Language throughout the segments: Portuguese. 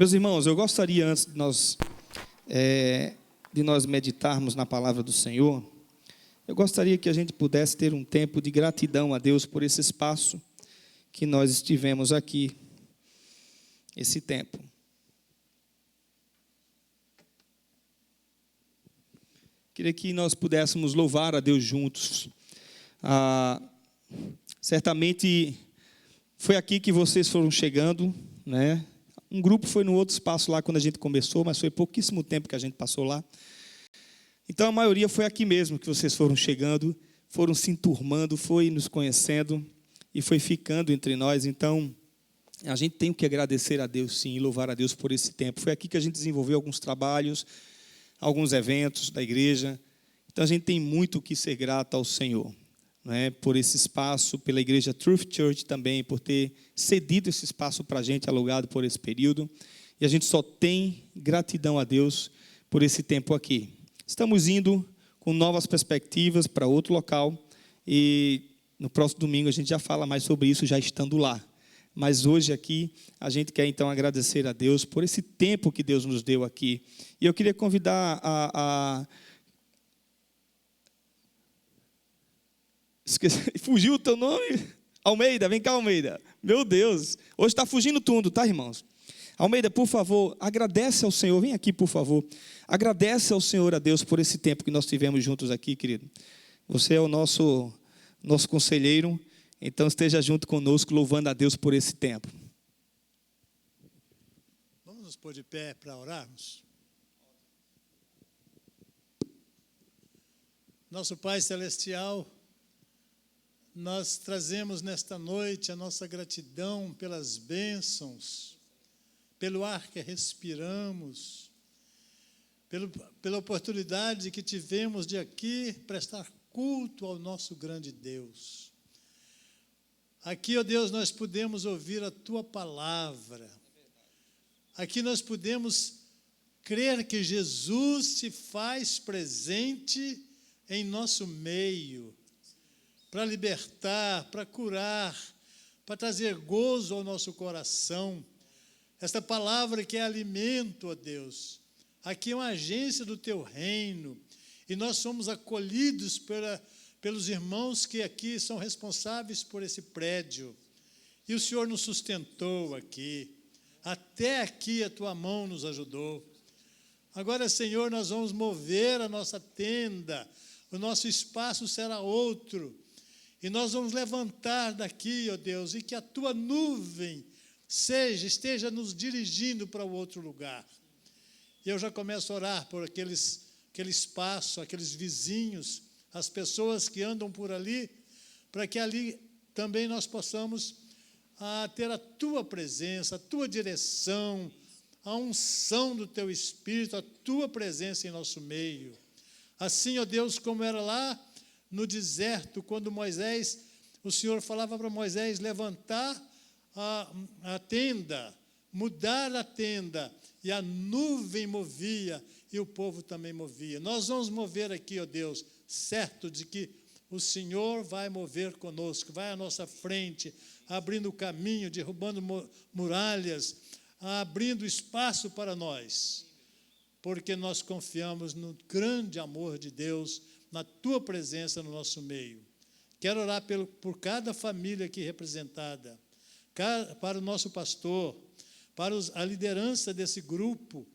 Meus irmãos, eu gostaria, antes de nós meditarmos na palavra do Senhor, eu gostaria que a gente pudesse ter um tempo de gratidão a Deus por esse espaço que nós estivemos aqui, esse tempo. Queria que nós pudéssemos louvar a Deus juntos. Certamente foi aqui que vocês foram chegando, né? Um grupo foi no outro espaço lá quando a gente começou, mas foi pouquíssimo tempo que a gente passou lá. Então a maioria foi aqui mesmo que vocês foram chegando, foram se enturmando, foi nos conhecendo e foi ficando entre nós. Então a gente tem que agradecer a Deus, sim, e louvar a Deus por esse tempo. Foi aqui que a gente desenvolveu alguns trabalhos, alguns eventos da igreja. Então a gente tem muito o que ser grato ao Senhor, né, por esse espaço, pela igreja Truth Church também, por ter cedido esse espaço para a gente, alugado por esse período. E a gente só tem gratidão a Deus por esse tempo aqui. Estamos indo com novas perspectivas para outro local e no próximo domingo a gente já fala mais sobre isso, já estando lá. Mas hoje aqui a gente quer então agradecer a Deus por esse tempo que Deus nos deu aqui. E eu queria convidar Fugiu o teu nome? Almeida, vem cá, Almeida. Meu Deus, hoje está fugindo tudo, tá, irmãos? Almeida, por favor, agradece ao Senhor, vem aqui, por favor. Agradece ao Senhor, a Deus, por esse tempo que nós tivemos juntos aqui, querido. Você é o nosso conselheiro, então esteja junto conosco, louvando a Deus por esse tempo. Vamos nos pôr de pé para orarmos? Nosso Pai Celestial, nós trazemos nesta noite a nossa gratidão pelas bênçãos, pelo ar que respiramos, pela oportunidade que tivemos de aqui prestar culto ao nosso grande Deus. Aqui, ó Deus, nós podemos ouvir a Tua palavra. Aqui nós podemos crer que Jesus se faz presente em nosso meio, para libertar, para curar, para trazer gozo ao nosso coração. Esta palavra que é alimento, ó Deus. Aqui é uma agência do Teu reino, e nós somos acolhidos pelos irmãos que aqui são responsáveis por esse prédio. E o Senhor nos sustentou aqui. Até aqui a Tua mão nos ajudou. Agora, Senhor, nós vamos mover a nossa tenda, o nosso espaço será outro. E nós vamos levantar daqui, ó Deus, e que a Tua nuvem esteja nos dirigindo para o outro lugar. E eu já começo a orar por aquele espaço, aqueles vizinhos, as pessoas que andam por ali, para que ali também nós possamos ter a Tua presença, a Tua direção, a unção do Teu Espírito, a Tua presença em nosso meio. Assim, ó Deus, como era lá no deserto, quando o Senhor falava para Moisés levantar a tenda, mudar a tenda, e a nuvem movia, e o povo também movia. Nós vamos mover aqui, ó Deus, certo de que o Senhor vai mover conosco, vai à nossa frente, abrindo o caminho, derrubando muralhas, abrindo espaço para nós, porque nós confiamos no grande amor de Deus, na Tua presença no nosso meio. Quero orar por cada família aqui representada, para o nosso pastor, para a liderança desse grupo.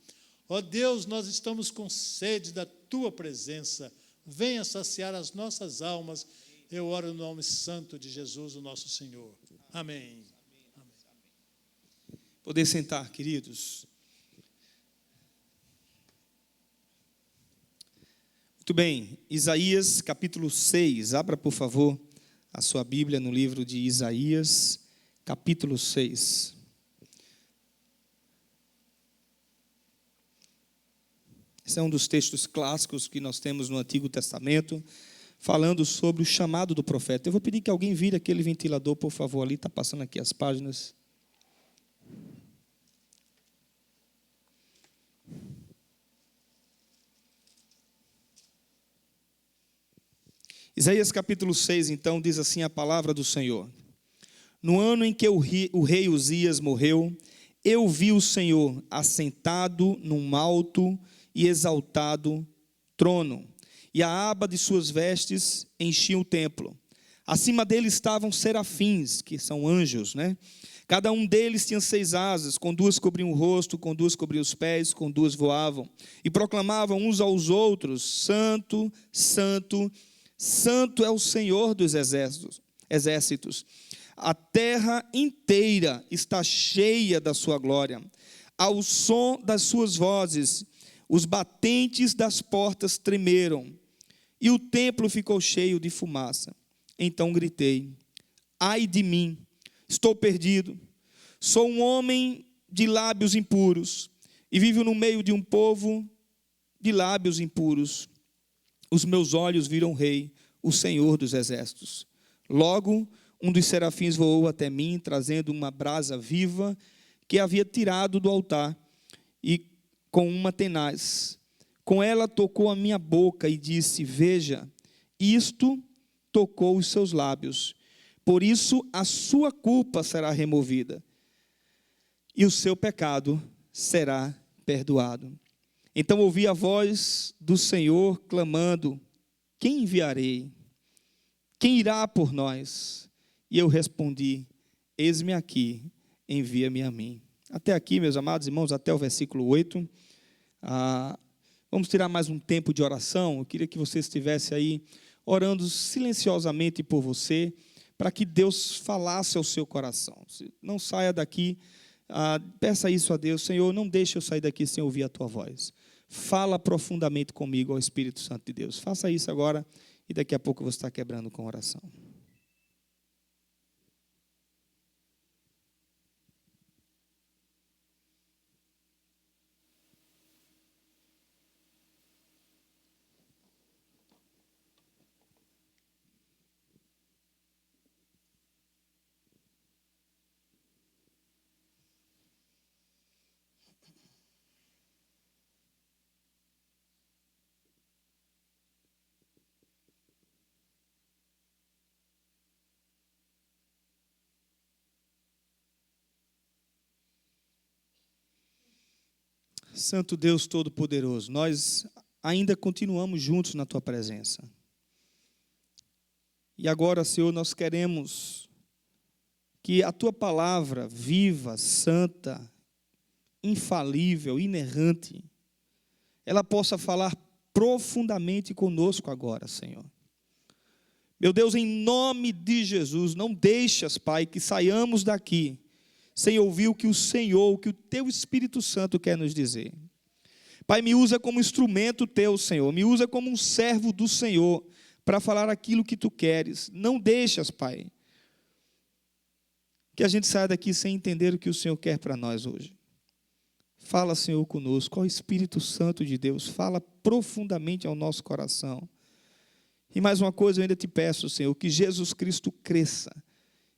Ó Deus, nós estamos com sede da Tua presença. Venha saciar as nossas almas. Eu oro no nome santo de Jesus, o nosso Senhor. Amém. Poder sentar, queridos. Muito bem, Isaías capítulo 6, abra por favor a sua Bíblia no livro de Isaías, capítulo 6. Esse é um dos textos clássicos que nós temos no Antigo Testamento, falando sobre o chamado do profeta. Eu vou pedir que alguém vire aquele ventilador, por favor, ali, está passando aqui as páginas. Isaías capítulo 6, então, diz assim a palavra do Senhor. No ano em que o rei Uzias morreu, eu vi o Senhor assentado num alto e exaltado trono, e a aba de suas vestes enchia o templo. Acima dele estavam serafins, que são anjos, né? Cada um deles tinha 6 asas, com 2 cobriam o rosto, com 2 cobriam os pés, com 2 voavam. E proclamavam uns aos outros: Santo, Santo, Santo é o Senhor dos exércitos. A terra inteira está cheia da sua glória. Ao som das suas vozes, os batentes das portas tremeram, e o templo ficou cheio de fumaça. Então gritei: ai de mim, estou perdido. Sou um homem de lábios impuros, e vivo no meio de um povo de lábios impuros. Os meus olhos viram o Rei, o Senhor dos exércitos. Logo, um dos serafins voou até mim, trazendo uma brasa viva que havia tirado do altar, e com uma tenaz. Com ela tocou a minha boca e disse: veja, isto tocou os seus lábios. Por isso a sua culpa será removida, e o seu pecado será perdoado. Então ouvi a voz do Senhor clamando: quem enviarei? Quem irá por nós? E eu respondi: eis-me aqui, envia-me a mim. Até aqui, meus amados irmãos, até o versículo 8. Vamos tirar mais um tempo de oração. Eu queria que você estivesse aí orando silenciosamente por você, para que Deus falasse ao seu coração. Não saia daqui, peça isso a Deus: Senhor, não deixe eu sair daqui sem ouvir a tua voz. Fala profundamente comigo, ao Espírito Santo de Deus. Faça isso agora, e daqui a pouco eu vou estar quebrando com oração. Santo Deus Todo-Poderoso, nós ainda continuamos juntos na Tua presença. E agora, Senhor, nós queremos que a Tua palavra viva, santa, infalível, inerrante, ela possa falar profundamente conosco agora, Senhor. Meu Deus, em nome de Jesus, não deixas, Pai, que saiamos daqui sem ouvir o que o Senhor, o que o Teu Espírito Santo quer nos dizer. Pai, me usa como instrumento Teu, Senhor, me usa como um servo do Senhor, para falar aquilo que Tu queres. Não deixas, Pai, que a gente saia daqui sem entender o que o Senhor quer para nós hoje. Fala, Senhor, conosco, ó Espírito Santo de Deus, fala profundamente ao nosso coração. E mais uma coisa eu ainda te peço, Senhor, que Jesus Cristo cresça,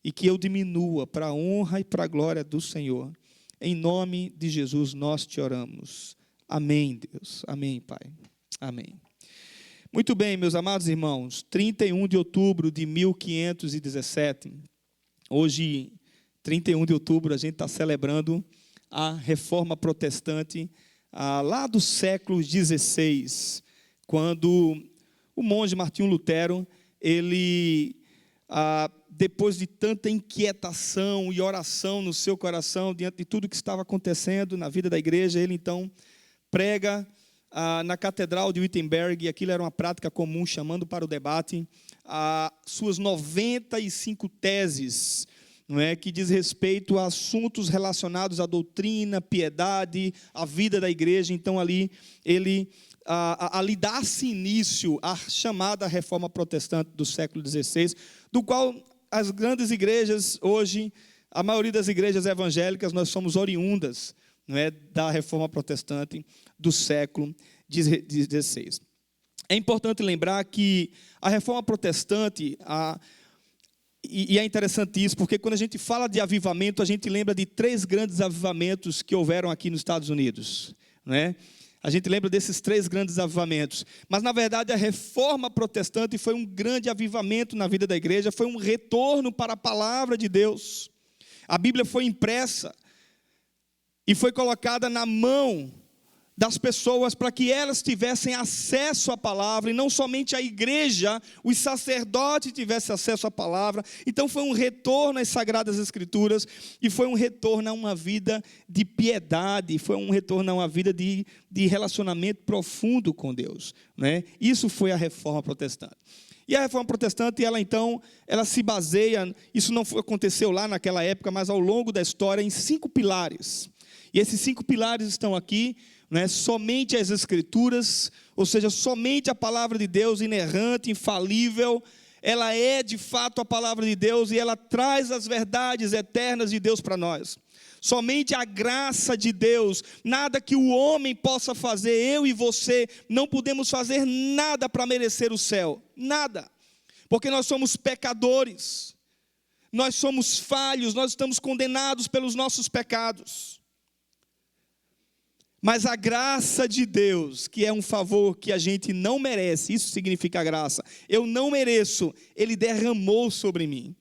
e que eu diminua para a honra e para a glória do Senhor. Em nome de Jesus nós te oramos. Amém, Deus. Amém, Pai. Amém. Muito bem, meus amados irmãos. 31 de outubro de 1517. Hoje, 31 de outubro, a gente está celebrando a Reforma Protestante lá do século XVI, quando o monge Martinho Lutero, ele... depois de tanta inquietação e oração no seu coração, diante de tudo que estava acontecendo na vida da igreja, ele então prega na Catedral de Wittenberg, e aquilo era uma prática comum, chamando para o debate suas 95 teses, não é, que diz respeito a assuntos relacionados à doutrina, piedade, à vida da igreja. Então ali ele ali dá-se início à chamada Reforma Protestante do século XVI, do qual as grandes igrejas hoje, a maioria das igrejas evangélicas, nós somos oriundas, não é, da Reforma Protestante do século XVI. É importante lembrar que a Reforma Protestante, e é interessante isso, porque quando a gente fala de avivamento, a gente lembra de 3 grandes avivamentos que houveram aqui nos Estados Unidos, não é? A gente lembra desses 3 grandes avivamentos. Mas, na verdade, a Reforma Protestante foi um grande avivamento na vida da igreja, foi um retorno para a palavra de Deus. A Bíblia foi impressa e foi colocada na mão das pessoas para que elas tivessem acesso à palavra, e não somente a igreja, os sacerdotes tivessem acesso à palavra. Então foi um retorno às Sagradas Escrituras, e foi um retorno a uma vida de piedade, foi um retorno a uma vida de relacionamento profundo com Deus, né? Isso foi a Reforma Protestante. E a Reforma Protestante, ela se baseia, isso não aconteceu lá naquela época, mas ao longo da história, em 5 pilares. E esses 5 pilares estão aqui, né? Somente as Escrituras, ou seja, somente a palavra de Deus, inerrante, infalível, ela é de fato a palavra de Deus, e ela traz as verdades eternas de Deus para nós. Somente a graça de Deus, nada que o homem possa fazer, eu e você, não podemos fazer nada para merecer o céu, nada, porque nós somos pecadores, nós somos falhos, nós estamos condenados pelos nossos pecados. Mas a graça de Deus, que é um favor que a gente não merece, isso significa graça, eu não mereço, Ele derramou sobre mim.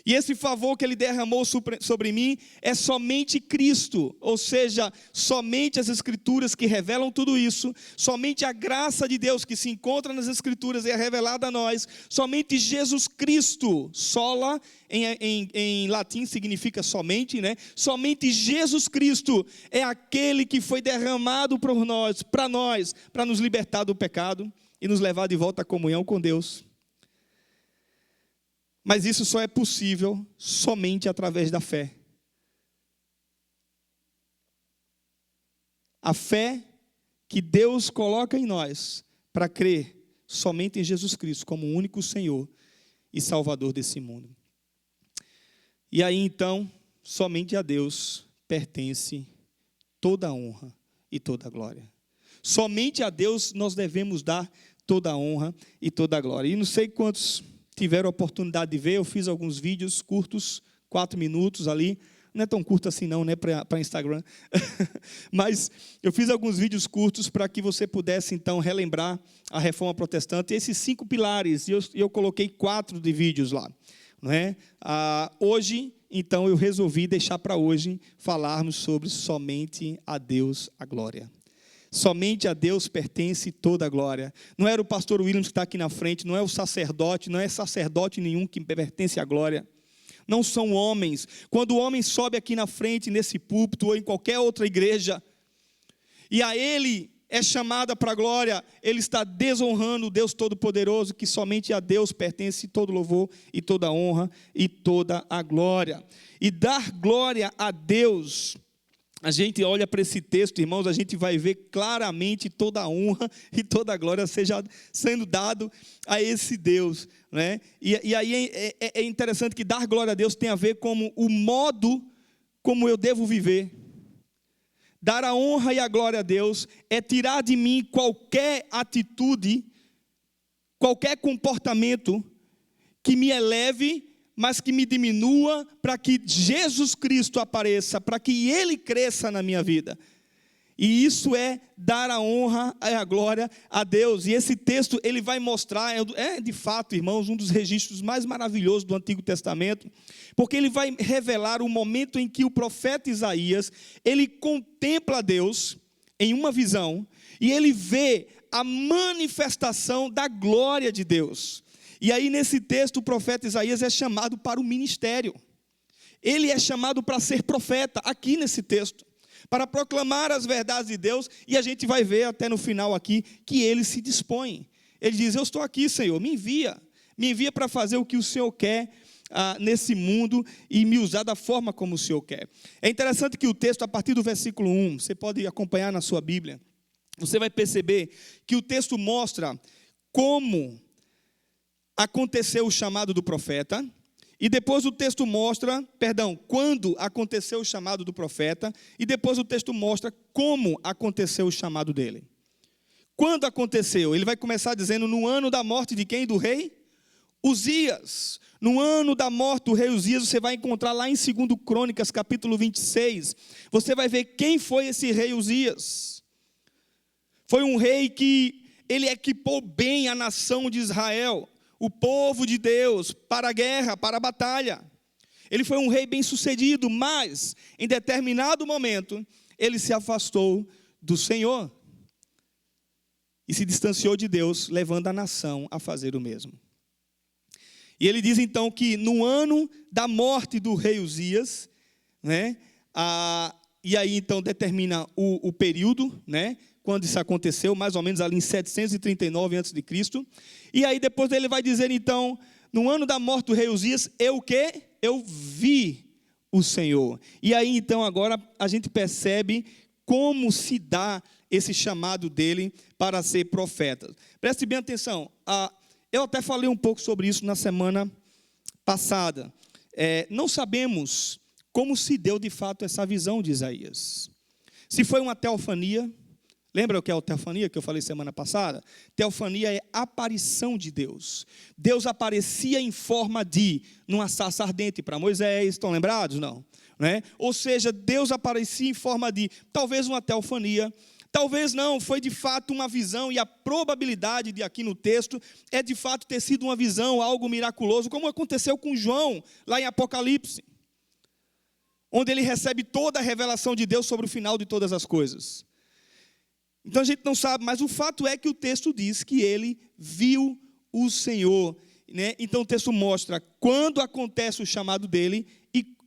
E esse favor que Ele derramou sobre mim é somente Cristo, ou seja, somente as Escrituras que revelam tudo isso, somente a graça de Deus que se encontra nas Escrituras e é revelada a nós, somente Jesus Cristo, sola, em latim significa somente, né? Somente Jesus Cristo é aquele que foi derramado por nós, para nos libertar do pecado e nos levar de volta à comunhão com Deus. Mas isso só é possível somente através da fé. A fé que Deus coloca em nós para crer somente em Jesus Cristo como o único Senhor e Salvador desse mundo. E aí então, somente a Deus pertence toda a honra e toda a glória. Somente a Deus nós devemos dar toda a honra e toda a glória. E não sei quantos tiveram a oportunidade de ver, eu fiz alguns vídeos curtos, 4 minutos ali, não é tão curto assim não, né, para Instagram, mas eu fiz alguns vídeos curtos para que você pudesse então relembrar a Reforma Protestante, e esses 5 pilares, e eu coloquei 4 de vídeos lá, não é? Hoje, então, eu resolvi deixar para hoje falarmos sobre somente a Deus a glória. Somente a Deus pertence toda a glória. Não era o pastor Williams que está aqui na frente, não é o sacerdote, não é sacerdote nenhum que pertence à glória. Não são homens. Quando o homem sobe aqui na frente, nesse púlpito, ou em qualquer outra igreja, e a ele é chamada para a glória, ele está desonrando o Deus Todo-Poderoso, que somente a Deus pertence todo louvor e toda honra e toda a glória. E dar glória a Deus, a gente olha para esse texto, irmãos, a gente vai ver claramente toda a honra e toda a glória seja sendo dado a esse Deus, né? E aí é interessante que dar glória a Deus tem a ver com o modo como eu devo viver. Dar a honra e a glória a Deus é tirar de mim qualquer atitude, qualquer comportamento que me eleve, mas que me diminua, para que Jesus Cristo apareça, para que Ele cresça na minha vida. E isso é dar a honra e a glória a Deus. E esse texto, ele vai mostrar, de fato, irmãos, um dos registros mais maravilhosos do Antigo Testamento, porque ele vai revelar o momento em que o profeta Isaías, ele contempla Deus em uma visão, e ele vê a manifestação da glória de Deus. E aí nesse texto o profeta Isaías é chamado para o ministério. Ele é chamado para ser profeta, aqui nesse texto, para proclamar as verdades de Deus, e a gente vai ver até no final aqui, que ele se dispõe. Ele diz, eu estou aqui, Senhor, me envia para fazer o que o Senhor quer nesse mundo, e me usar da forma como o Senhor quer. É interessante que o texto, a partir do versículo 1, você pode acompanhar na sua Bíblia, você vai perceber que o texto mostra como aconteceu o chamado do profeta, e depois o texto mostra, quando aconteceu o chamado do profeta, e depois o texto mostra como aconteceu o chamado dele. Quando aconteceu? Ele vai começar dizendo, no ano da morte de quem? Do rei Uzias. No ano da morte do rei Uzias, você vai encontrar lá em 2 Crônicas, capítulo 26, você vai ver quem foi esse rei Uzias. Foi um rei que ele equipou bem a nação de Israel, o povo de Deus, para a guerra, para a batalha. ele foi um rei bem-sucedido, mas em determinado momento ele se afastou do Senhor e se distanciou de Deus, levando a nação a fazer o mesmo. E ele diz então que no ano da morte do rei Uzias, né, e aí então determina o período, né, quando isso aconteceu, mais ou menos ali em 739 a.C. E aí depois ele vai dizer então, no ano da morte do rei Uzias, eu o quê? Eu vi o Senhor. E aí então agora a gente percebe como se dá esse chamado dele para ser profeta. Preste bem atenção, eu até falei um pouco sobre isso na semana passada. Não sabemos como se deu de fato essa visão de Isaías. Se foi uma teofania, lembra o que é a teofania que eu falei semana passada? Teofania é aparição de Deus. Deus aparecia em forma de, numa sarça ardente para Moisés, estão lembrados? Não. Né? Ou seja, Deus aparecia em forma de, talvez uma teofania, talvez não, foi de fato uma visão, e a probabilidade de aqui no texto é de fato ter sido uma visão, algo miraculoso, como aconteceu com João, lá em Apocalipse, onde ele recebe toda a revelação de Deus sobre o final de todas as coisas. Então a gente não sabe, mas o fato é que o texto diz que ele viu o Senhor, né? Então o texto mostra quando acontece o chamado dele,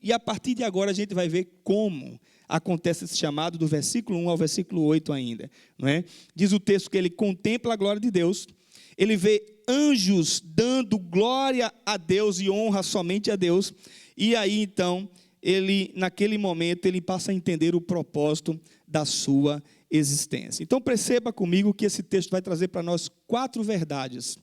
e a partir de agora a gente vai ver como acontece esse chamado, do versículo 1 ao versículo 8 ainda, não é? Diz o texto que ele contempla a glória de Deus, ele vê anjos dando glória a Deus e honra somente a Deus, e aí então, ele, naquele momento, ele passa a entender o propósito da sua existência. Então perceba comigo que esse texto vai trazer para nós quatro verdades,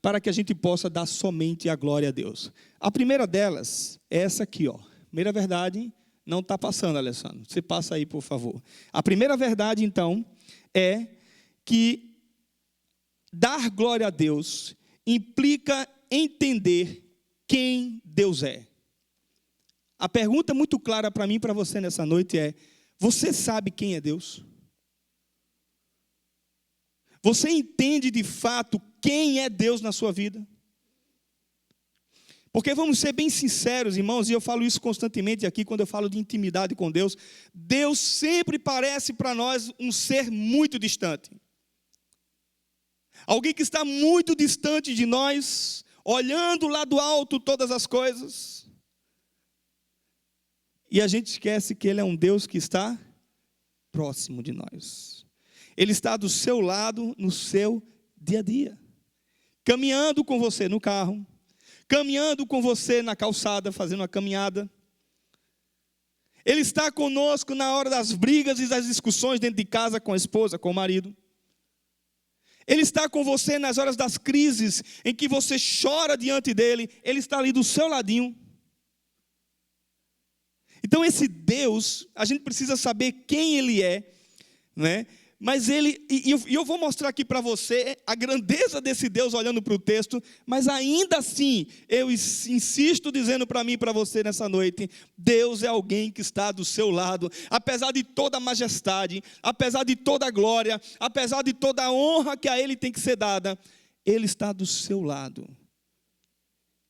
para que a gente possa dar somente a glória a Deus. A primeira delas é essa aqui, ó. Primeira verdade, não está passando, Alessandro. Você passa aí, por favor. A primeira verdade, então, é que dar glória a Deus implica entender quem Deus é. A pergunta muito clara para mim e para você nessa noite é: você sabe quem é Deus? Você entende de fato quem é Deus na sua vida? Porque vamos ser bem sinceros, irmãos, e eu falo isso constantemente aqui quando eu falo de intimidade com Deus. Deus sempre parece para nós um ser muito distante. Alguém que está muito distante de nós, olhando lá do alto todas as coisas. E a gente esquece que Ele é um Deus que está próximo de nós. Ele está do seu lado, no seu dia a dia. Caminhando com você no carro, caminhando com você na calçada, fazendo uma caminhada. Ele está conosco na hora das brigas e das discussões dentro de casa com a esposa, com o marido. Ele está com você nas horas das crises em que você chora diante dele. Ele está ali do seu ladinho. Então esse Deus, a gente precisa saber quem Ele é, né? Mas eu vou mostrar aqui para você a grandeza desse Deus olhando para o texto, mas ainda assim, eu insisto dizendo para mim e para você nessa noite, Deus é alguém que está do seu lado, apesar de toda a majestade, apesar de toda a glória, apesar de toda a honra que a Ele tem que ser dada, Ele está do seu lado,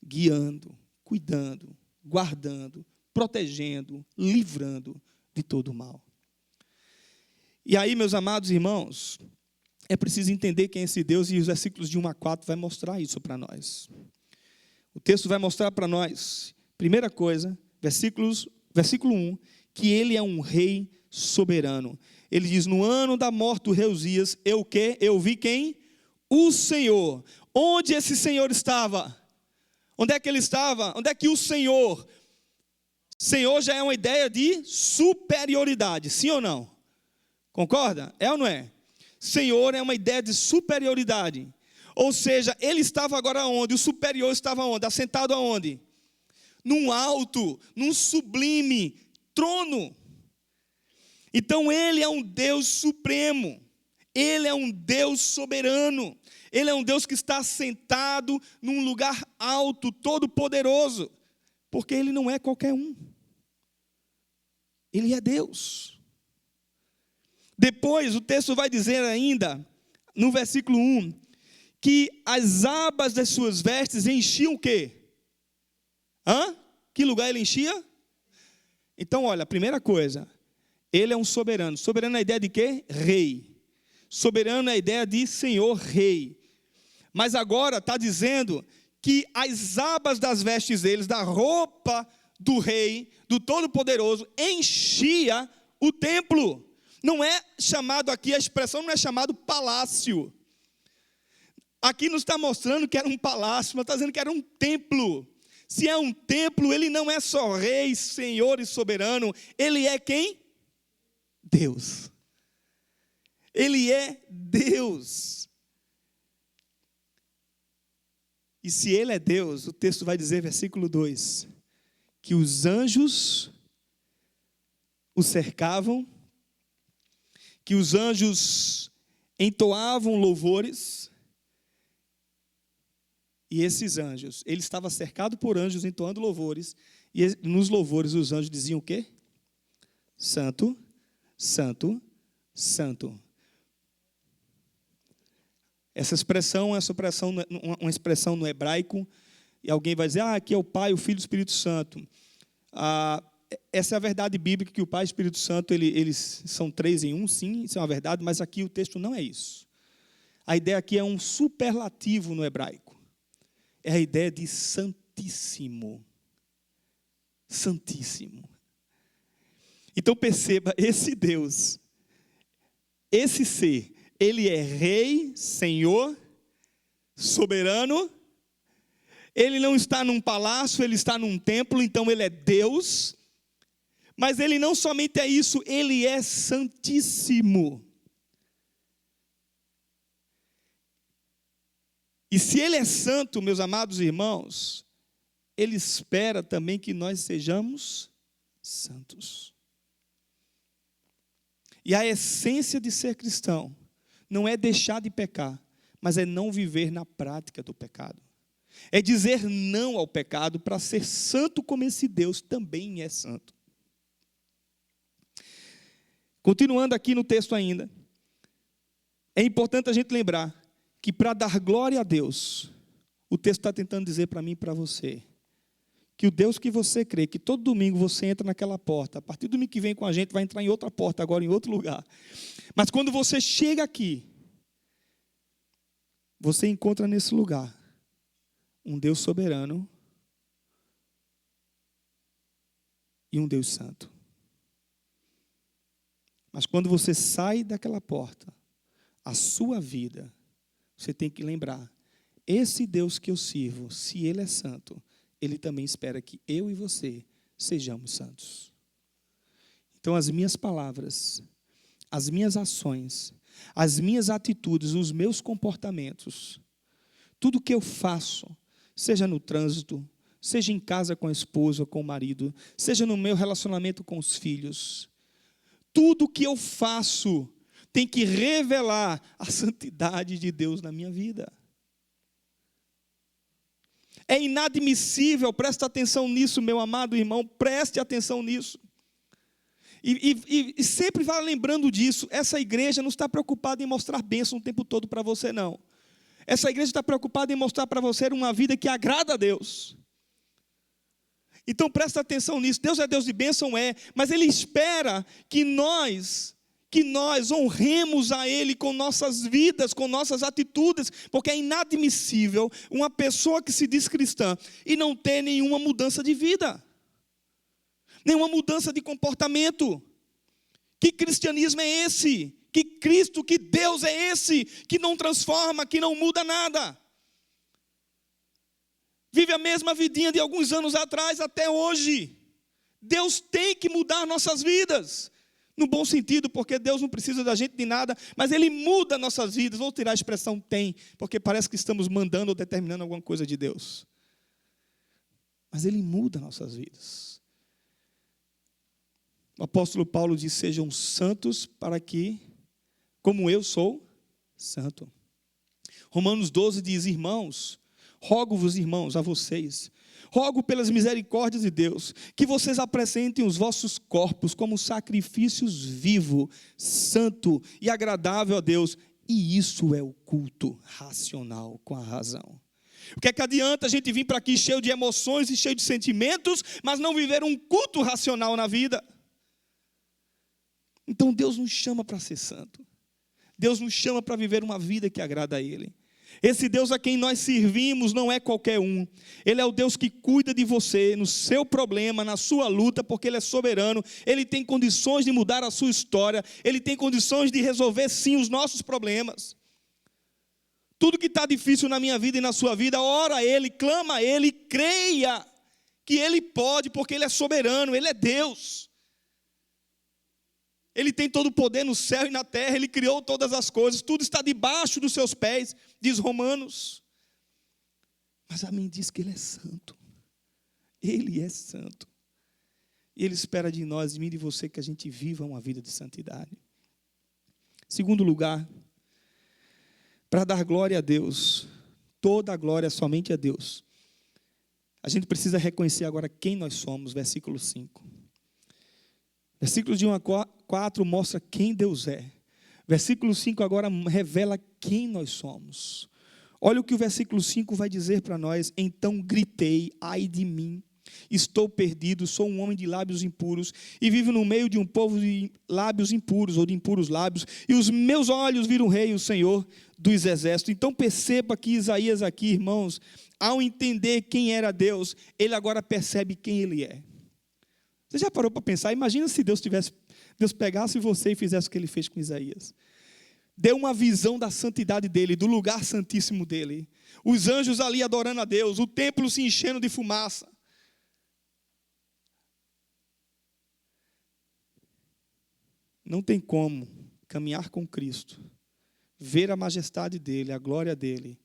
guiando, cuidando, guardando, protegendo, livrando de todo o mal. E aí, meus amados irmãos, é preciso entender quem é esse Deus, e os versículos de 1 a 4 vai mostrar isso para nós. O texto vai mostrar para nós, primeira coisa, versículo 1, que Ele é um rei soberano. Ele diz, no ano da morte do rei Uzias, eu vi quem? O Senhor. Onde esse Senhor estava? Onde é que Ele estava? Onde é que o Senhor já é uma ideia de superioridade, sim ou não? Concorda? É ou não é? Senhor é uma ideia de superioridade. Ou seja, Ele estava agora onde? O superior estava onde? Assentado aonde? Num alto, num sublime trono. Então Ele é um Deus supremo. Ele é um Deus soberano. Ele é um Deus que está sentado num lugar alto, todo poderoso. Porque Ele não é qualquer um. Ele é Deus. Depois o texto vai dizer ainda, no versículo 1, que as abas das suas vestes enchiam o quê? Que lugar ele enchia? Então, olha, a primeira coisa, ele é um soberano. Soberano é a ideia de quê? Rei. Soberano é a ideia de Senhor Rei. Mas agora está dizendo que as abas das vestes deles, da roupa do rei, do Todo-Poderoso, enchia o templo. Não é chamado aqui, a expressão não é chamado palácio. Aqui nos está mostrando que era um palácio, mas está dizendo que era um templo. Se é um templo, ele não é só rei, senhor e soberano, ele é quem? Deus. Ele é Deus. E se ele é Deus, o texto vai dizer, versículo 2, que os anjos o cercavam, que os anjos entoavam louvores, e esses anjos, ele estava cercado por anjos entoando louvores, e nos louvores os anjos diziam o quê? Santo, santo, santo. Essa expressão é uma expressão no hebraico, e alguém vai dizer, aqui é o Pai, o Filho e o Espírito Santo. Essa é a verdade bíblica, que o Pai e o Espírito Santo, eles são 3 em 1, sim, isso é uma verdade, mas aqui o texto não é isso. A ideia aqui é um superlativo no hebraico. É a ideia de santíssimo. Santíssimo. Então perceba, esse Deus, esse ser, ele é rei, senhor, soberano. Ele não está num palácio, ele está num templo, então ele é Deus. Mas ele não somente é isso, ele é santíssimo. E se ele é santo, meus amados irmãos, ele espera também que nós sejamos santos. E a essência de ser cristão não é deixar de pecar, mas é não viver na prática do pecado. É dizer não ao pecado para ser santo como esse Deus também é santo. Continuando aqui no texto ainda, é importante a gente lembrar que para dar glória a Deus, o texto está tentando dizer para mim e para você, que o Deus que você crê, que todo domingo você entra naquela porta, a partir do domingo que vem com a gente vai entrar em outra porta, agora em outro lugar. Mas quando você chega aqui, você encontra nesse lugar um Deus soberano e um Deus santo. Mas quando você sai daquela porta, a sua vida, você tem que lembrar, esse Deus que eu sirvo, se Ele é santo, Ele também espera que eu e você sejamos santos. Então as minhas palavras, as minhas ações, as minhas atitudes, os meus comportamentos, tudo que eu faço, seja no trânsito, seja em casa com a esposa, com o marido, seja no meu relacionamento com os filhos, tudo que eu faço tem que revelar a santidade de Deus na minha vida. É inadmissível, presta atenção nisso, meu amado irmão, preste atenção nisso. E sempre vá lembrando disso, essa igreja não está preocupada em mostrar bênção o tempo todo para você, não. Essa igreja está preocupada em mostrar para você uma vida que agrada a Deus. Então presta atenção nisso, Deus é Deus de bênção, mas Ele espera que nós honremos a Ele com nossas vidas, com nossas atitudes, porque é inadmissível uma pessoa que se diz cristã e não ter nenhuma mudança de vida, nenhuma mudança de comportamento. Que cristianismo é esse? Que Cristo, que Deus é esse? Que não transforma, que não muda nada. Vive a mesma vidinha de alguns anos atrás até hoje. Deus tem que mudar nossas vidas. No bom sentido, porque Deus não precisa da gente de nada, mas Ele muda nossas vidas. Vou tirar a expressão tem, porque parece que estamos mandando ou determinando alguma coisa de Deus. Mas Ele muda nossas vidas. O apóstolo Paulo diz, sejam santos para que, como eu sou santo. Romanos 12 diz, irmãos, rogo-vos, irmãos, a vocês, rogo pelas misericórdias de Deus, que vocês apresentem os vossos corpos como sacrifícios vivo, santo e agradável a Deus. E isso é o culto racional com a razão. O que é que adianta a gente vir para aqui cheio de emoções e cheio de sentimentos, mas não viver um culto racional na vida? Então Deus nos chama para ser santo. Deus nos chama para viver uma vida que agrada a Ele. Esse Deus a quem nós servimos não é qualquer um. Ele é o Deus que cuida de você, no seu problema, na sua luta, porque Ele é soberano. Ele tem condições de mudar a sua história. Ele tem condições de resolver, sim, os nossos problemas. Tudo que está difícil na minha vida e na sua vida, ora a Ele, clama a Ele, creia que Ele pode, porque Ele é soberano, Ele é Deus. Ele tem todo o poder no céu e na terra, Ele criou todas as coisas, tudo está debaixo dos seus pés, diz Romanos. Mas a mim diz que Ele é santo. Ele é santo. E Ele espera de nós, de mim e de você, que a gente viva uma vida de santidade. Segundo lugar, para dar glória a Deus, toda a glória somente a Deus, a gente precisa reconhecer agora quem nós somos, versículo 5. Versículos de 1 a 4 mostra quem Deus é. Versículo 5 agora revela quem nós somos. Olha o que o versículo 5 vai dizer para nós. Então gritei, ai de mim, estou perdido, sou um homem de lábios impuros e vivo no meio de um povo de lábios impuros ou de impuros lábios, e os meus olhos viram o Rei, o Senhor dos exércitos. Então perceba que Isaías aqui, irmãos, ao entender quem era Deus, ele agora percebe quem Ele é. Você já parou para pensar? Imagina se Deus pegasse você e fizesse o que Ele fez com Isaías. Deu uma visão da santidade dEle, do lugar santíssimo dEle. Os anjos ali adorando a Deus, o templo se enchendo de fumaça. Não tem como caminhar com Cristo, ver a majestade dEle, a glória dEle.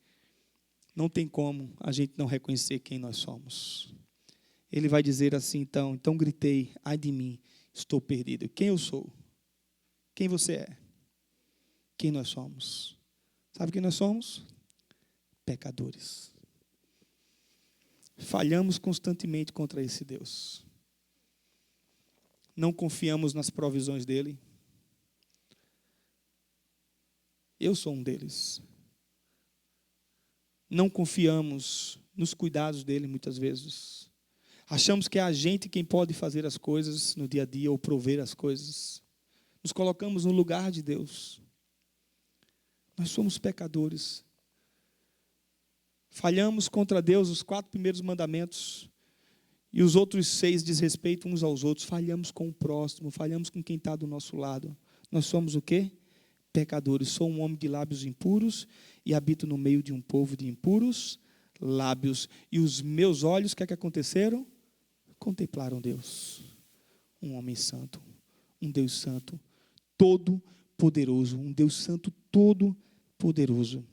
Não tem como a gente não reconhecer quem nós somos. Ele vai dizer assim, então gritei, ai de mim, estou perdido. Quem eu sou? Quem você é? Quem nós somos? Sabe quem nós somos? Pecadores. Falhamos constantemente contra esse Deus. Não confiamos nas provisões dEle. Eu sou um deles. Não confiamos nos cuidados dEle muitas vezes. Achamos que é a gente quem pode fazer as coisas no dia a dia ou prover as coisas. Nos colocamos no lugar de Deus. Nós somos pecadores. Falhamos contra Deus os 4 primeiros mandamentos. E os outros 6 diz respeito uns aos outros. Falhamos com o próximo, falhamos com quem está do nosso lado. Nós somos o quê? Pecadores. Sou um homem de lábios impuros e habito no meio de um povo de impuros lábios. E os meus olhos, o que é que aconteceram? Contemplaram Deus, um homem santo, um Deus santo, todo poderoso, um Deus santo todo poderoso.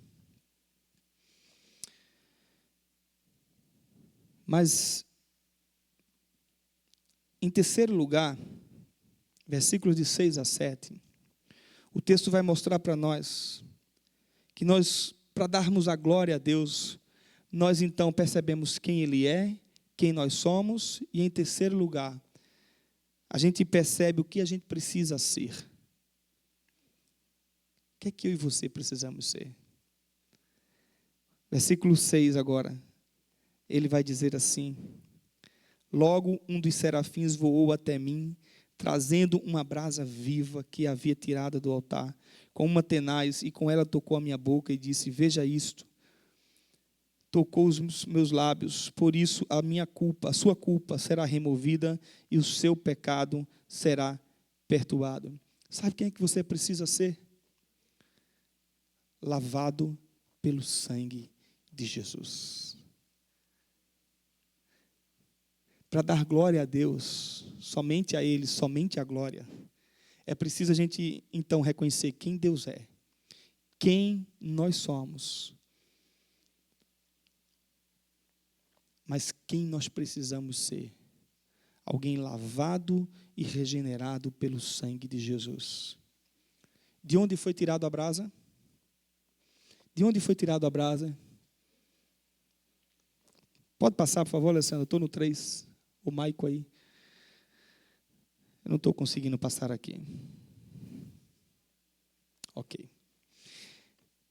Mas, em terceiro lugar, versículos de 6 a 7, o texto vai mostrar para nós que nós, para darmos a glória a Deus, nós então percebemos quem Ele é, quem nós somos, e em terceiro lugar, a gente percebe o que a gente precisa ser. O que é que eu e você precisamos ser? Versículo 6 agora, ele vai dizer assim: logo um dos serafins voou até mim, trazendo uma brasa viva que havia tirada do altar, com uma tenaz, e com ela tocou a minha boca e disse, veja isto. Tocou os meus lábios, por isso a sua culpa será removida e o seu pecado será perdoado. Sabe quem é que você precisa ser? Lavado pelo sangue de Jesus. Para dar glória a Deus, somente a Ele, somente a glória, é preciso a gente então reconhecer quem Deus é, quem nós somos. Mas quem nós precisamos ser? Alguém lavado e regenerado pelo sangue de Jesus. De onde foi tirado a brasa? De onde foi tirado a brasa? Pode passar, por favor, Alessandro? Eu estou no 3. O Maico aí. Eu não estou conseguindo passar aqui. Ok.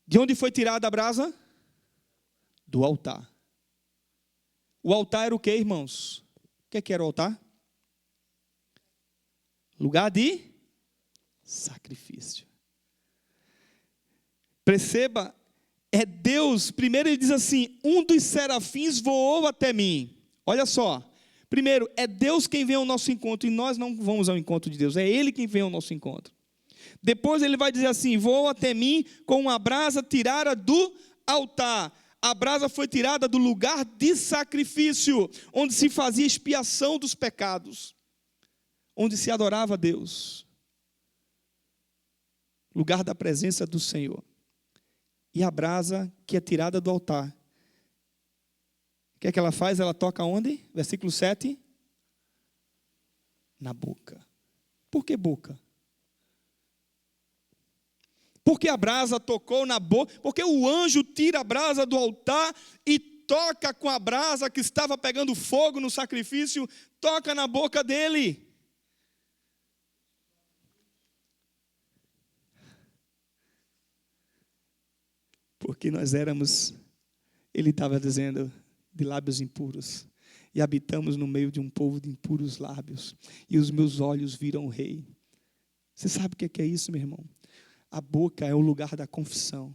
De onde foi tirada a brasa? Do altar. O altar era o quê, irmãos? O que era o altar? Lugar de sacrifício. Perceba, é Deus. Primeiro ele diz assim: um dos serafins voou até mim. Olha só. Primeiro, é Deus quem vem ao nosso encontro, e nós não vamos ao encontro de Deus. É Ele quem vem ao nosso encontro. Depois ele vai dizer assim: voou até mim com uma brasa tirada do altar. A brasa foi tirada do lugar de sacrifício, onde se fazia expiação dos pecados, onde se adorava a Deus. Lugar da presença do Senhor. E a brasa que é tirada do altar, o que é que ela faz? Ela toca onde? Versículo 7. Na boca. Por que boca? Porque a brasa tocou na boca, porque o anjo tira a brasa do altar e toca com a brasa que estava pegando fogo no sacrifício, toca na boca dele. Porque nós éramos, ele estava dizendo, de lábios impuros, e habitamos no meio de um povo de impuros lábios, e os meus olhos viram o rei. Você sabe o que é isso, meu irmão? A boca é o lugar da confissão.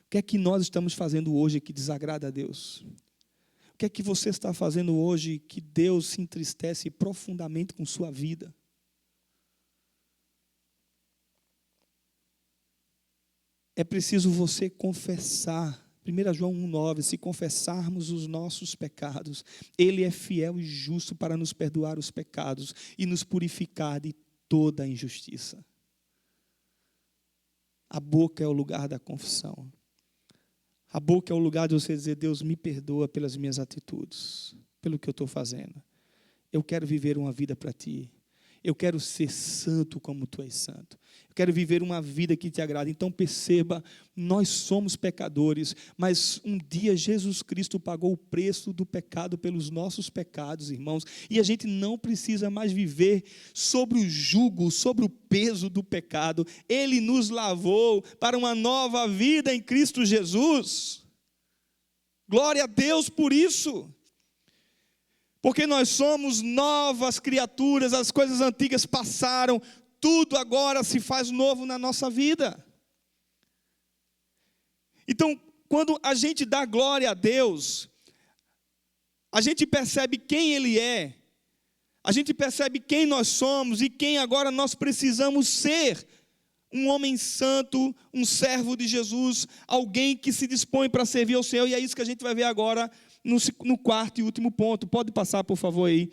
O que é que nós estamos fazendo hoje que desagrada a Deus? O que é que você está fazendo hoje que Deus se entristece profundamente com sua vida? É preciso você confessar. 1 João 1,9, se confessarmos os nossos pecados, Ele é fiel e justo para nos perdoar os pecados e nos purificar de toda a injustiça. A boca é o lugar da confissão. A boca é o lugar de você dizer: Deus, me perdoa pelas minhas atitudes, pelo que eu estou fazendo. Eu quero viver uma vida para Ti. Eu quero ser santo como Tu és santo. Eu quero viver uma vida que Te agrada. Então perceba, nós somos pecadores, mas um dia Jesus Cristo pagou o preço do pecado pelos nossos pecados, irmãos. E a gente não precisa mais viver sobre o jugo, sobre o peso do pecado. Ele nos lavou para uma nova vida em Cristo Jesus. Glória a Deus por isso. Porque nós somos novas criaturas, as coisas antigas passaram, tudo agora se faz novo na nossa vida. Então, quando a gente dá glória a Deus, a gente percebe quem Ele é, a gente percebe quem nós somos e quem agora nós precisamos ser. Um homem santo, um servo de Jesus, alguém que se dispõe para servir ao Senhor, e é isso que a gente vai ver agora no quarto e último ponto. Pode passar, por favor, aí,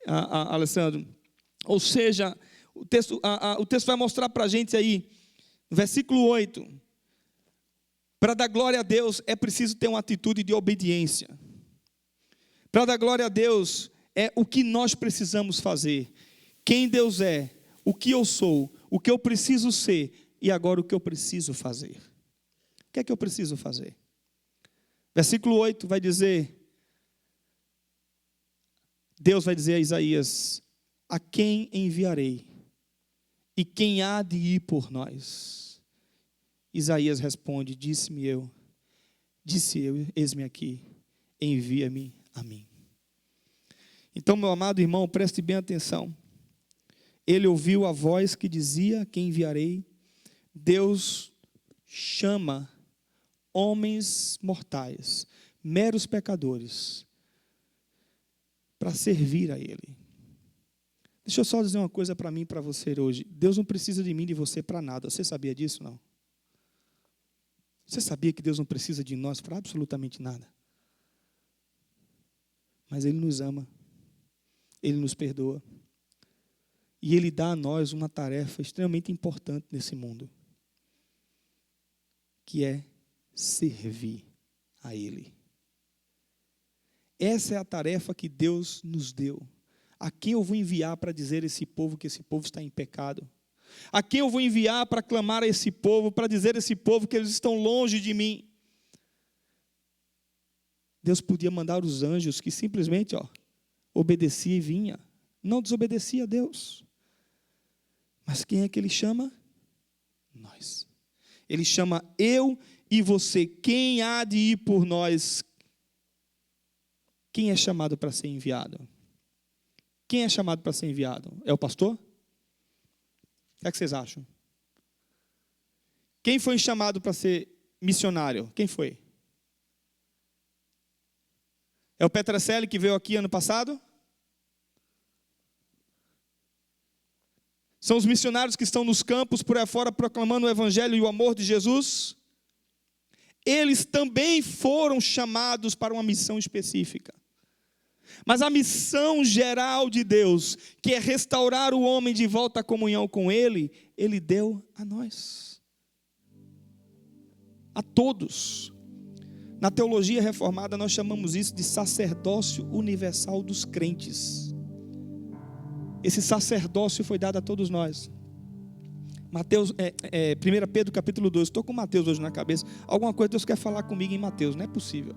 Alessandro. Ou seja, o texto vai mostrar para a gente aí, versículo 8, para dar glória a Deus é preciso ter uma atitude de obediência. Para dar glória a Deus é o que nós precisamos fazer. Quem Deus é, o que eu sou, o que eu preciso ser e agora o que eu preciso fazer. O que é que eu preciso fazer? Versículo 8 vai dizer, Deus vai dizer a Isaías: a quem enviarei? E quem há de ir por nós? Isaías responde: disse eu, eis-me aqui, envia-me a mim. Então, meu amado irmão, preste bem atenção. Ele ouviu a voz que dizia: quem enviarei? Deus chama homens mortais, meros pecadores, para servir a Ele. Deixa eu só dizer uma coisa para mim e para você hoje. Deus não precisa de mim e de você para nada. Você sabia disso, não? Você sabia que Deus não precisa de nós para absolutamente nada? Mas Ele nos ama. Ele nos perdoa. E Ele dá a nós uma tarefa extremamente importante nesse mundo, que é servir a Ele. Essa é a tarefa que Deus nos deu. A quem eu vou enviar para dizer a esse povo que esse povo está em pecado? A quem eu vou enviar para clamar a esse povo, para dizer a esse povo que eles estão longe de mim? Deus podia mandar os anjos que simplesmente obedecia e vinha. Não desobedecia a Deus. Mas quem é que Ele chama? Nós. Ele chama eu e você. Quem há de ir por nós? Quem é chamado para ser enviado? Quem é chamado para ser enviado? É o pastor? O que é que vocês acham? Quem foi chamado para ser missionário? Quem foi? É o Petracelli que veio aqui ano passado? São os missionários que estão nos campos por aí fora proclamando o evangelho e o amor de Jesus? Eles também foram chamados para uma missão específica. Mas a missão geral de Deus, que é restaurar o homem de volta à comunhão com Ele, Ele deu a nós. A todos. Na teologia reformada nós chamamos isso de sacerdócio universal dos crentes. Esse sacerdócio foi dado a todos nós. 1 Pedro capítulo 2, estou com Mateus hoje na cabeça. Alguma coisa Deus quer falar comigo em Mateus, não é possível.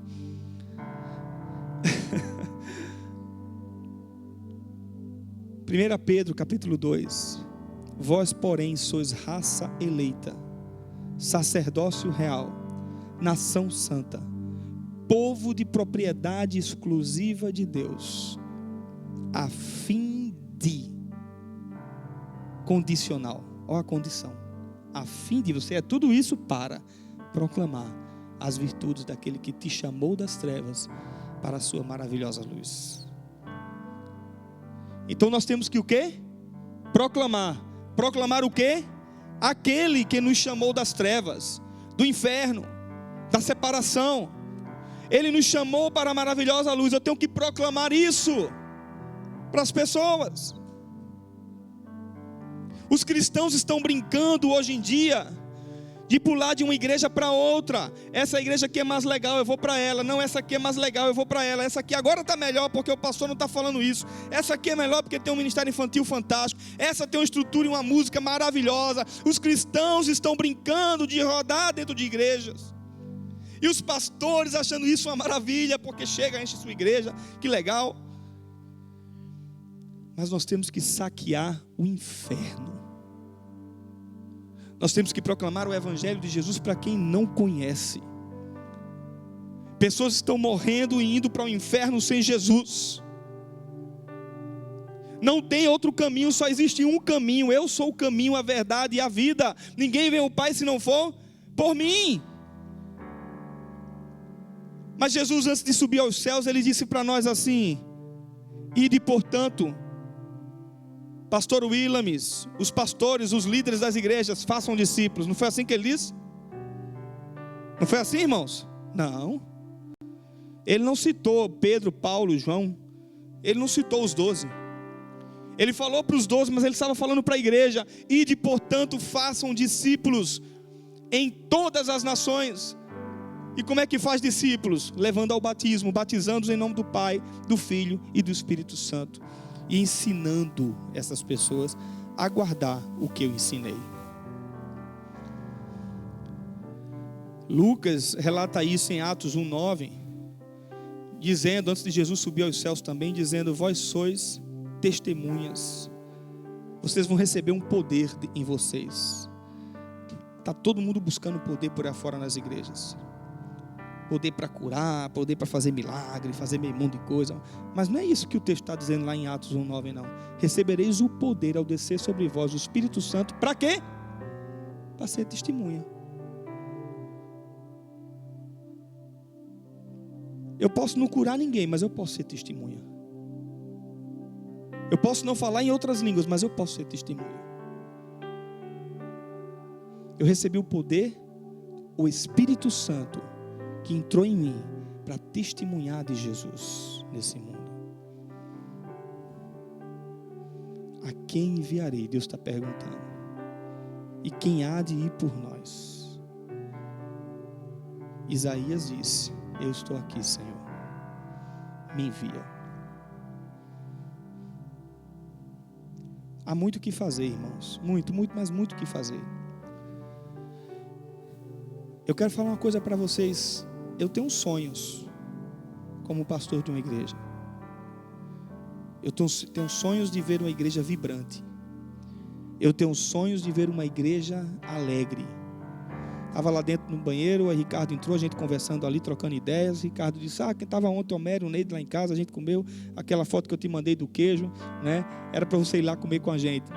1 Pedro capítulo 2. Vós, porém, sois raça eleita, sacerdócio real, nação santa, povo de propriedade exclusiva de Deus, a fim de, condicional, olha a condição, a fim de, você é tudo isso para proclamar as virtudes daquele que te chamou das trevas para a sua maravilhosa luz. Então nós temos que o quê? Proclamar. Proclamar o quê? Aquele que nos chamou das trevas, do inferno, da separação. Ele nos chamou para a maravilhosa luz. Eu tenho que proclamar isso para as pessoas. Os cristãos estão brincando hoje em dia de pular de uma igreja para outra. Essa igreja aqui é mais legal, eu vou para ela. Não, essa aqui é mais legal, eu vou para ela. Essa aqui agora está melhor porque o pastor não está falando isso. Essa aqui é melhor porque tem um ministério infantil fantástico. Essa tem uma estrutura e uma música maravilhosa. Os cristãos estão brincando de rodar dentro de igrejas. E os pastores achando isso uma maravilha, porque chega, enche sua igreja, que legal. Mas nós temos que saquear o inferno. Nós temos que proclamar o evangelho de Jesus para quem não conhece. Pessoas estão morrendo e indo para o inferno sem Jesus. Não tem outro caminho, só existe um caminho. Eu sou o caminho, a verdade e a vida. Ninguém vê o Pai se não for por mim. Mas Jesus, antes de subir aos céus, Ele disse para nós assim: ide, portanto, pastor Willames, os pastores, os líderes das igrejas, façam discípulos. Não foi assim que Ele disse? Não foi assim, irmãos? Não. Ele não citou Pedro, Paulo, João. Ele não citou os 12. Ele falou para os 12, mas Ele estava falando para a igreja: ide, portanto, façam discípulos em todas as nações. E como é que faz discípulos? Levando ao batismo, batizando-os em nome do Pai, do Filho e do Espírito Santo, e ensinando essas pessoas a guardar o que eu ensinei. Lucas relata isso em Atos 1:9, dizendo, antes de Jesus subir aos céus também, dizendo: vós sois testemunhas, vocês vão receber um poder em vocês. Está todo mundo buscando poder por aí fora nas igrejas. Poder para curar, poder para fazer milagre, fazer meio mundo de coisa. Mas não é isso que o texto está dizendo lá em Atos 1:9, não. Recebereis o poder ao descer sobre vós o Espírito Santo. Para quê? Para ser testemunha. Eu posso não curar ninguém, mas eu posso ser testemunha. Eu posso não falar em outras línguas, mas eu posso ser testemunha. Eu recebi o poder, o Espírito Santo, que entrou em mim para testemunhar de Jesus nesse mundo. A quem enviarei? Deus está perguntando. E quem há de ir por nós? Isaías disse: eu estou aqui, Senhor, me envia. Há muito o que fazer, irmãos, muito, mas muito o que fazer. Eu quero falar uma coisa para vocês. Eu tenho sonhos como pastor de uma igreja. Eu tenho sonhos de ver uma igreja vibrante. Eu tenho sonhos de ver uma igreja alegre. Estava lá dentro no banheiro, aí Ricardo entrou, a gente conversando ali, trocando ideias. Ricardo disse, quem estava ontem, Homero, o Neide lá em casa, a gente comeu aquela foto que eu te mandei do queijo, né? Era para você ir lá comer com a gente.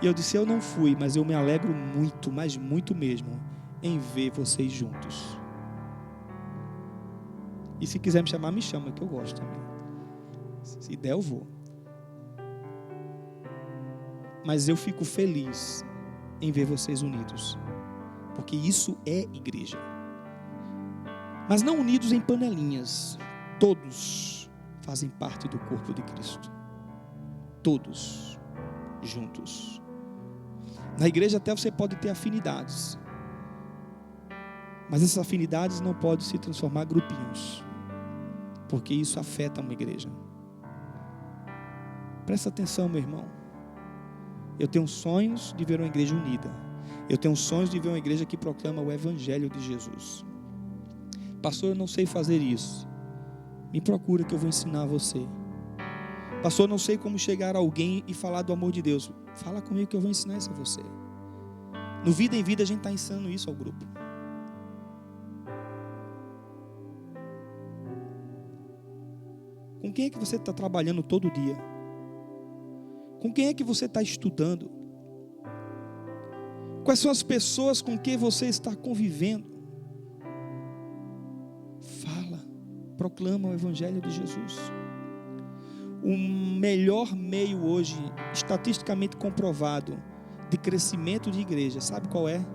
E eu disse, eu não fui, mas eu me alegro muito, mas muito mesmo, em ver vocês juntos. E se quiser me chamar, me chama, que eu gosto também. Se der, eu vou. Mas eu fico feliz em ver vocês unidos, porque isso é igreja. Mas não unidos em panelinhas. Todos fazem parte do corpo de Cristo. Todos juntos. Na igreja até você pode ter afinidades, mas essas afinidades não podem se transformar em grupinhos, porque isso afeta uma igreja. Presta atenção, meu irmão. Eu tenho sonhos de ver uma igreja unida. Eu tenho sonhos de ver uma igreja que proclama o Evangelho de Jesus. Pastor, eu não sei fazer isso. Me procura que eu vou ensinar você. Pastor, eu não sei como chegar a alguém e falar do amor de Deus. Fala comigo que eu vou ensinar isso a você. No Vida em Vida a gente está ensinando isso ao grupo. Com quem é que você está trabalhando todo dia? Com quem é que você está estudando? Quais são as pessoas com quem você está convivendo? Fala, proclama o Evangelho de Jesus. O melhor meio hoje, estatisticamente comprovado, de crescimento de igreja, sabe qual é?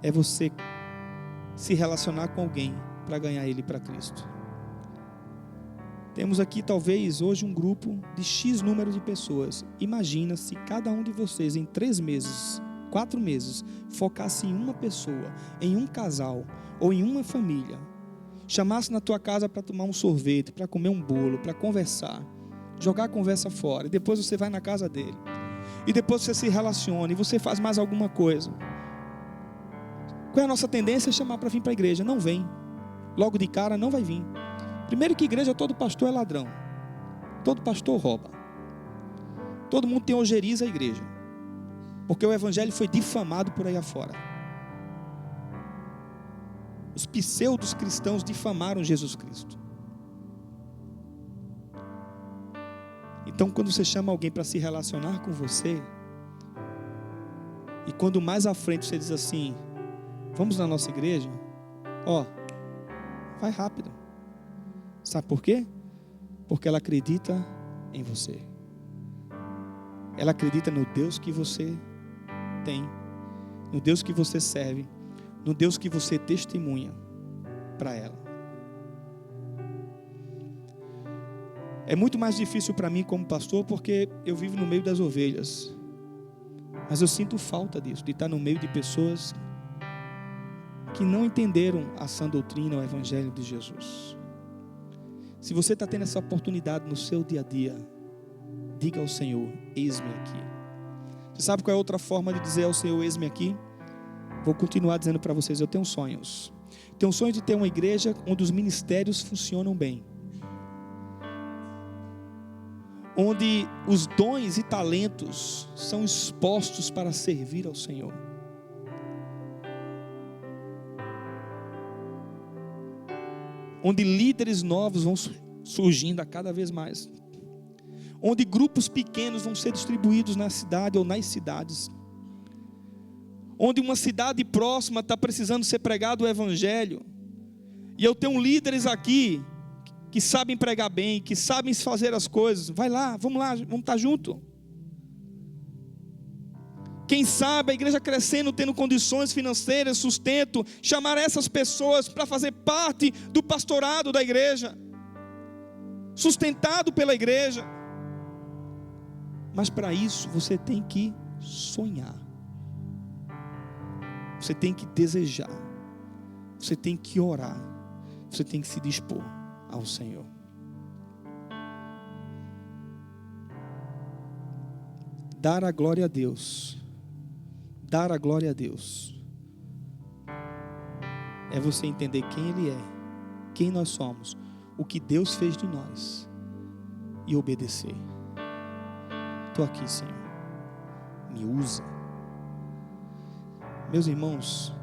É você se relacionar com alguém para ganhar ele para Cristo. Temos aqui talvez hoje um grupo de X número de pessoas. Imagina se cada um de vocês em 3 meses, 4 meses, focasse em uma pessoa, em um casal ou em uma família. Chamasse na tua casa para tomar um sorvete, para comer um bolo, para conversar, jogar a conversa fora. E depois você vai na casa dele. E depois você se relaciona e você faz mais alguma coisa. Qual é a nossa tendência? É chamar para vir para a igreja. Não vem. Logo de cara não vai vir. Primeiro que igreja, todo pastor é ladrão. Todo pastor rouba. Todo mundo tem ojeriza à igreja. Porque o evangelho foi difamado por aí afora. Os pseudos cristãos difamaram Jesus Cristo. Então quando você chama alguém para se relacionar com você, e quando mais à frente você diz assim, vamos na nossa igreja, vai rápido. Sabe por quê? Porque ela acredita em você. Ela acredita no Deus que você tem, no Deus que você serve, no Deus que você testemunha para ela. É muito mais difícil para mim como pastor, porque eu vivo no meio das ovelhas. Mas eu sinto falta disso, de estar no meio de pessoas que não entenderam a sã doutrina, o Evangelho de Jesus. Se você está tendo essa oportunidade no seu dia a dia, diga ao Senhor, eis-me aqui. Você sabe qual é a outra forma de dizer ao Senhor, eis-me aqui? Vou continuar dizendo para vocês, eu tenho sonhos. Tenho sonhos de ter uma igreja onde os ministérios funcionam bem. Onde os dons e talentos são expostos para servir ao Senhor. Onde líderes novos vão surgindo a cada vez mais. Onde grupos pequenos vão ser distribuídos na cidade ou nas cidades. Onde uma cidade próxima está precisando ser pregado o Evangelho. E eu tenho líderes aqui que sabem pregar bem, que sabem fazer as coisas. Vai lá, vamos estar junto. Quem sabe a igreja crescendo, tendo condições financeiras, sustento, chamar essas pessoas para fazer parte do pastorado da igreja, sustentado pela igreja. Mas para isso você tem que sonhar, você tem que desejar, você tem que orar, você tem que se dispor ao Senhor. Dar a glória a Deus. Dar a glória a Deus é você entender quem Ele é, quem nós somos, o que Deus fez de nós e obedecer. Estou aqui, Senhor, me usa. Meus irmãos,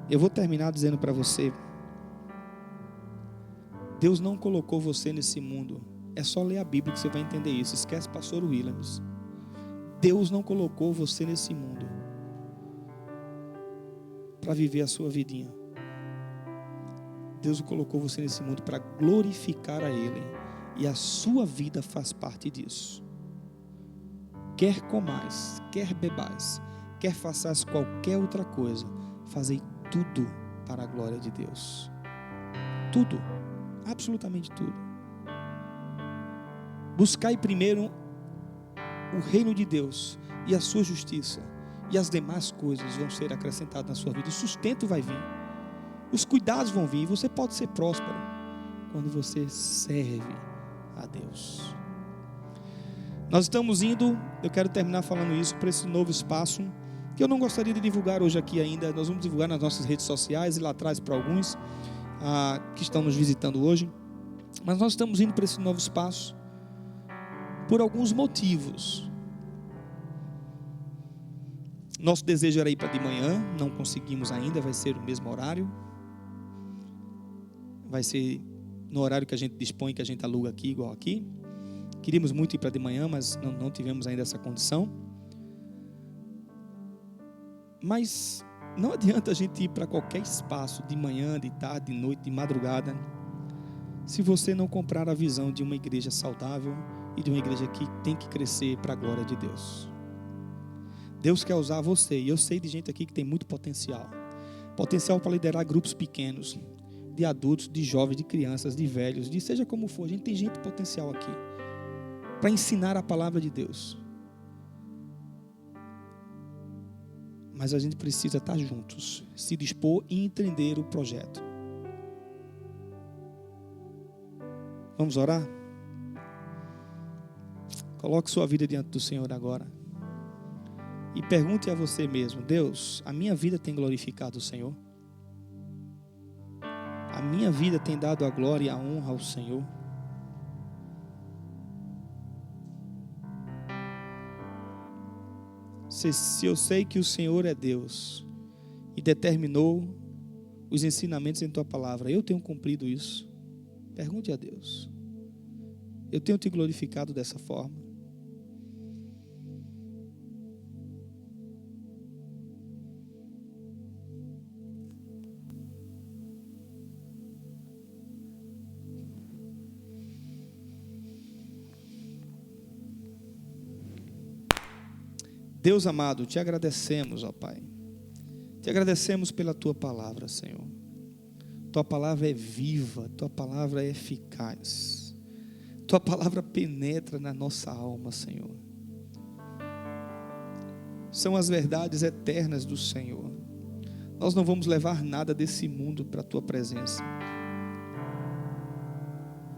eu vou terminar dizendo para você, Deus não colocou você nesse mundo. É só ler a Bíblia que você vai entender isso. Esquece pastor Williams. Deus não colocou você nesse mundo para viver a sua vidinha. Deus colocou você nesse mundo para glorificar a Ele. E a sua vida faz parte disso. Quer comais, quer bebais, quer façais qualquer outra coisa, fazei tudo para a glória de Deus. Tudo. Absolutamente tudo. Buscai primeiro o reino de Deus e a sua justiça, e as demais coisas vão ser acrescentadas na sua vida. O sustento vai vir, os cuidados vão vir, e você pode ser próspero quando você serve a Deus. Nós estamos indo, eu quero terminar falando isso, para esse novo espaço, que eu não gostaria de divulgar hoje aqui ainda. Nós vamos divulgar nas nossas redes sociais e lá atrás para alguns que estão nos visitando hoje. Mas nós estamos indo para esse novo espaço por alguns motivos. Nosso desejo era ir para de manhã, não conseguimos ainda, vai ser o mesmo horário. Vai ser no horário que a gente dispõe, que a gente aluga aqui, igual aqui. Queríamos muito ir para de manhã, mas não tivemos ainda essa condição. Mas não adianta a gente ir para qualquer espaço, de manhã, de tarde, de noite, de madrugada, se você não comprar a visão de uma igreja saudável e de uma igreja que tem que crescer para a glória de Deus. Deus quer usar você, e eu sei de gente aqui que tem muito potencial para liderar grupos pequenos, de adultos, de jovens, de crianças, de velhos, de seja como for. A gente tem gente potencial aqui para ensinar a palavra de Deus. Mas a gente precisa estar juntos, se dispor e entender o projeto. Vamos orar? Coloque sua vida diante do Senhor agora. E pergunte a você mesmo: Deus, a minha vida tem glorificado o Senhor? A minha vida tem dado a glória e a honra ao Senhor? Se eu sei que o Senhor é Deus e determinou os ensinamentos em tua palavra, eu tenho cumprido isso? Pergunte a Deus. Eu tenho te glorificado dessa forma? Deus amado, te agradecemos, ó Pai. Te agradecemos pela tua palavra, Senhor. Tua palavra é viva, tua palavra é eficaz. Tua palavra penetra na nossa alma, Senhor. São as verdades eternas do Senhor. Nós não vamos levar nada desse mundo para a tua presença.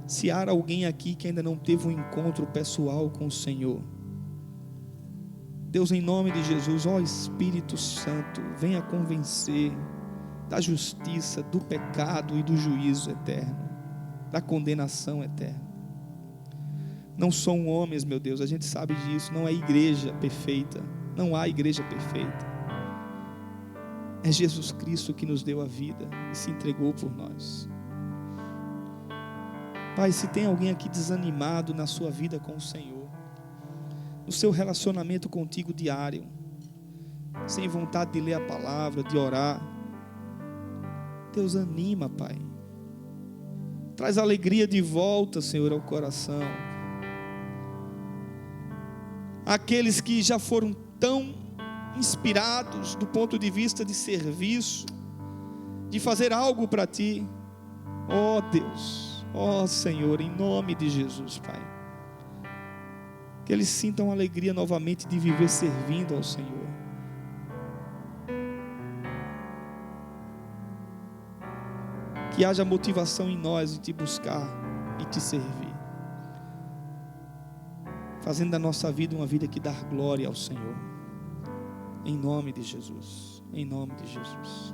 Se há alguém aqui que ainda não teve um encontro pessoal com o Senhor, Deus, em nome de Jesus, ó Espírito Santo, venha convencer da justiça, do pecado e do juízo eterno, da condenação eterna. Não são homens, meu Deus, a gente sabe disso, não é igreja perfeita, não há igreja perfeita. É Jesus Cristo que nos deu a vida e se entregou por nós. Pai, se tem alguém aqui desanimado na sua vida com o Senhor, no seu relacionamento contigo diário, sem vontade de ler a palavra, de orar, Deus, anima, Pai. Traz alegria de volta, Senhor, ao coração. Aqueles que já foram tão inspirados do ponto de vista de serviço, de fazer algo para Ti, ó Deus, ó Senhor, em nome de Jesus, Pai. Que eles sintam alegria novamente de viver servindo ao Senhor. Que haja motivação em nós de Te buscar e Te servir, fazendo da nossa vida uma vida que dá glória ao Senhor. Em nome de Jesus. Em nome de Jesus.